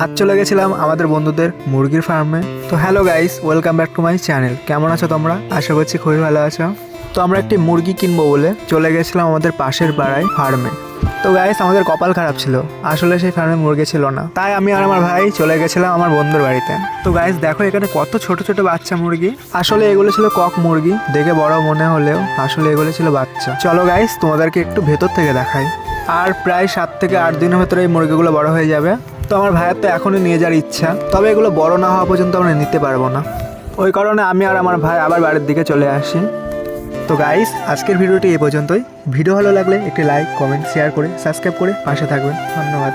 আজ চলে গেছিলাম আমাদের বন্ধুদের মুরগির ফার্মে। তো hello guys, welcome back to my channel. কেমন আছো তোমরা? আশা করছি খুবই ভালো আছো। তো আমরা একটি মুরগি কিনবো বলে চলে গেছিলাম আমাদের পাশের পাড়ায় ফার্মে। তো গাইস, আমাদের কপাল খারাপ ছিল, আসলে সেই ফার্মে মুরগি ছিল না, তাই আমি আর আমার ভাই চলে গেছিলাম আমার বন্ধুর বাড়িতে। তো গাইস দেখো, এখানে কত ছোট ছোট বাচ্চা মুরগি। আসলে এগুলো ছিল কক মুরগি, দেখে বড় মনে হলেও আসলে এগুলো ছিল বাচ্চা। চলো গাইস, তোমাদেরকে একটু ভেতর থেকে দেখাই। আর প্রায় 7 থেকে 8 দিনের ভেতরে এই মুরগিগুলো বড় হয়ে যাবে। তো আমার ভাইয়ের তো এখনই নিয়ে যাওয়ার ইচ্ছা, তবে এগুলো বড় না হওয়া পর্যন্ত আমরা নিতে পারবো না। ওই কারণে আমি আর আমার ভাই আবার বাড়ির দিকে চলে আসি। তো গাইস, আজকের ভিডিওটি এই পর্যন্তই। ভিডিও ভালো লাগলে একটি লাইক, কমেন্ট, শেয়ার করে সাবস্ক্রাইব করে পাশে থাকবেন। ধন্যবাদ।